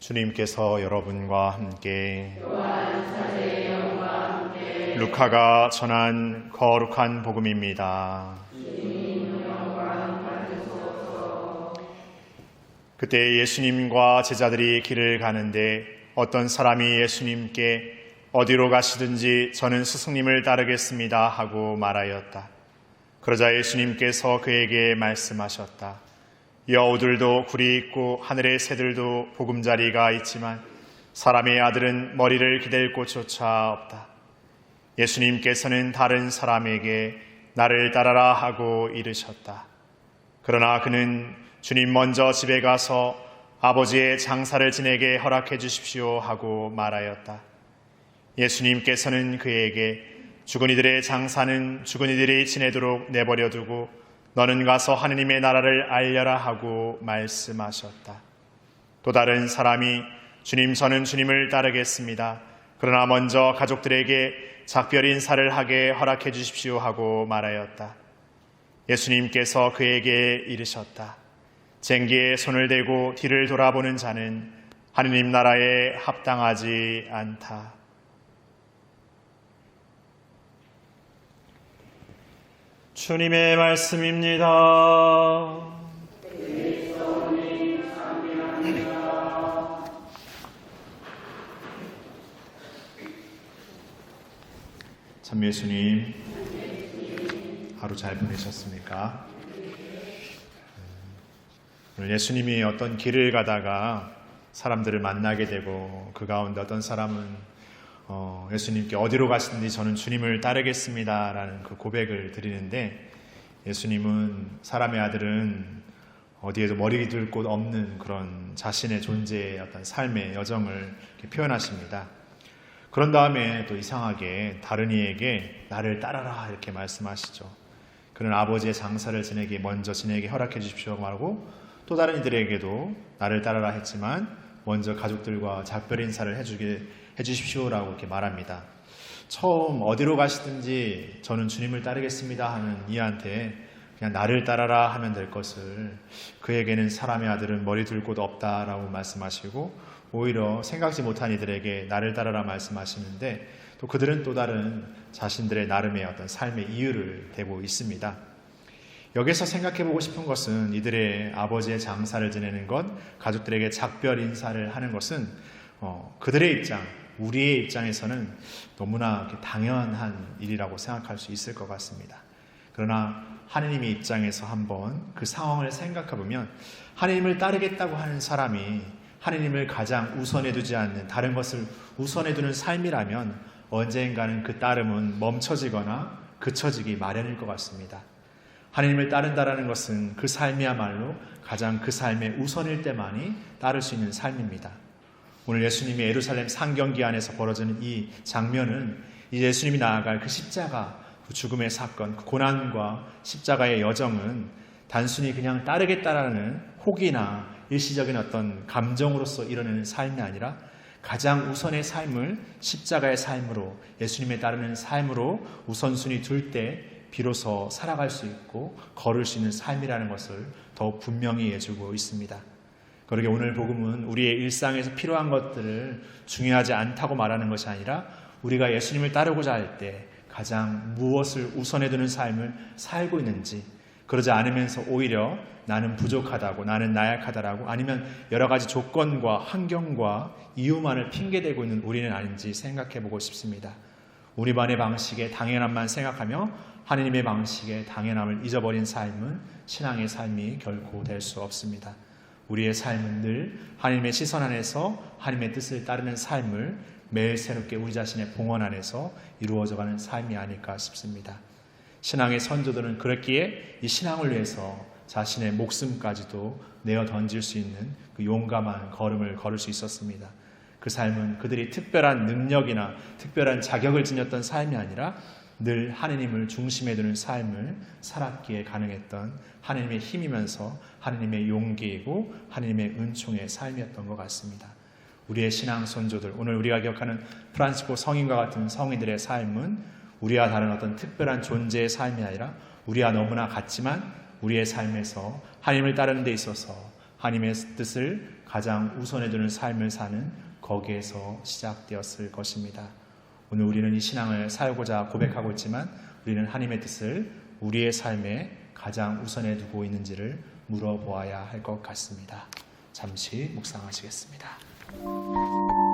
주님께서 여러분과 함께 루카가 전한 거룩한 복음입니다. 그때 예수님과 제자들이 길을 가는데 어떤 사람이 예수님께 어디로 가시든지 저는 스승님을 따르겠습니다 하고 말하였다. 그러자 예수님께서 그에게 말씀하셨다. 여우들도 굴이 있고 하늘의 새들도 보금자리가 있지만 사람의 아들은 머리를 기댈 곳조차 없다. 예수님께서는 다른 사람에게 나를 따라라 하고 이르셨다. 그러나 그는 주님 먼저 집에 가서 아버지의 장사를 지내게 허락해 주십시오 하고 말하였다. 예수님께서는 그에게 죽은 이들의 장사는 죽은 이들이 지내도록 내버려 두고 너는 가서 하느님의 나라를 알려라 하고 말씀하셨다. 또 다른 사람이 주님, 저는 주님을 따르겠습니다. 그러나 먼저 가족들에게 작별 인사를 하게 허락해 주십시오 하고 말하였다. 예수님께서 그에게 이르셨다. 쟁기에 손을 대고 뒤를 돌아보는 자는 하느님 나라에 합당하지 않다. 주님의 말씀입니다. 참 예수님, 하루 잘 보내셨습니까? 오늘 예수님이 어떤 길을 가다가 사람들을 만나게 되고 그 가운데 어떤 사람은 예수님께 어디로 가시든지 저는 주님을 따르겠습니다 라는 그 고백을 드리는데, 예수님은 사람의 아들은 어디에도 머리 둘 곳 없는 그런 자신의 존재의 어떤 삶의 여정을 표현하십니다. 그런 다음에 또 이상하게 다른 이에게 나를 따라라 이렇게 말씀하시죠. 그는 아버지의 장사를 지내게 먼저 지내게 허락해 주십시오 말고 또 다른 이들에게도 나를 따라라 했지만 먼저 가족들과 작별 인사를 해주십시오라고 이렇게 말합니다. 처음 어디로 가시든지 저는 주님을 따르겠습니다 하는 이한테 그냥 나를 따라라 하면 될 것을 그에게는 사람의 아들은 머리 둘 곳 없다라고 말씀하시고 오히려 생각지 못한 이들에게 나를 따라라 말씀하시는데 또 그들은 또 다른 자신들의 나름의 어떤 삶의 이유를 대고 있습니다. 여기서 생각해보고 싶은 것은 이들의 아버지의 장사를 지내는 것, 가족들에게 작별 인사를 하는 것은 그들의 입장, 우리의 입장에서는 너무나 당연한 일이라고 생각할 수 있을 것 같습니다. 그러나 하느님의 입장에서 한번 그 상황을 생각해보면 하느님을 따르겠다고 하는 사람이 하느님을 가장 우선해 두지 않는, 다른 것을 우선해 두는 삶이라면 언젠가는 그 따름은 멈춰지거나 그쳐지기 마련일 것 같습니다. 하느님을 따른다라는 것은 그 삶이야말로 가장 그 삶의 우선일 때만이 따를 수 있는 삶입니다. 오늘 예수님이 예루살렘 상경기 안에서 벌어지는 이 장면은 이 예수님이 나아갈 그 십자가, 그 죽음의 사건, 그 고난과 십자가의 여정은 단순히 그냥 따르겠다라는 혹이나 일시적인 어떤 감정으로서 이뤄내는 삶이 아니라 가장 우선의 삶을 십자가의 삶으로, 예수님에 따르는 삶으로 우선순위 둘 때 비로소 살아갈 수 있고 걸을 수 있는 삶이라는 것을 더욱 분명히 해주고 있습니다. 그러게 오늘 복음은 우리의 일상에서 필요한 것들을 중요하지 않다고 말하는 것이 아니라 우리가 예수님을 따르고자 할 때 가장 무엇을 우선해 두는 삶을 살고 있는지, 그러지 않으면서 오히려 나는 부족하다고, 나는 나약하다라고, 아니면 여러 가지 조건과 환경과 이유만을 핑계대고 있는 우리는 아닌지 생각해 보고 싶습니다. 우리만의 방식의 당연함만 생각하며 하느님의 방식의 당연함을 잊어버린 삶은 신앙의 삶이 결코 될 수 없습니다. 우리의 삶은 늘 하느님의 시선 안에서 하느님의 뜻을 따르는 삶을 매일 새롭게 우리 자신의 봉헌 안에서 이루어져가는 삶이 아닐까 싶습니다. 신앙의 선조들은 그랬기에 이 신앙을 위해서 자신의 목숨까지도 내어 던질 수 있는 그 용감한 걸음을 걸을 수 있었습니다. 그 삶은 그들이 특별한 능력이나 특별한 자격을 지녔던 삶이 아니라 늘 하느님을 중심에 두는 삶을 살았기에 가능했던 하느님의 힘이면서 하느님의 용기이고 하느님의 은총의 삶이었던 것 같습니다. 우리의 신앙 선조들, 오늘 우리가 기억하는 프란치스코 성인과 같은 성인들의 삶은 우리와 다른 어떤 특별한 존재의 삶이 아니라 우리와 너무나 같지만 우리의 삶에서 하나님을 따르는 데 있어서 하나님의 뜻을 가장 우선에 두는 삶을 사는 거기에서 시작되었을 것입니다. 오늘 우리는 이 신앙을 살고자 고백하고 있지만 우리는 하나님의 뜻을 우리의 삶에 가장 우선에 두고 있는지를 물어보아야 할 것 같습니다. 잠시 묵상하시겠습니다.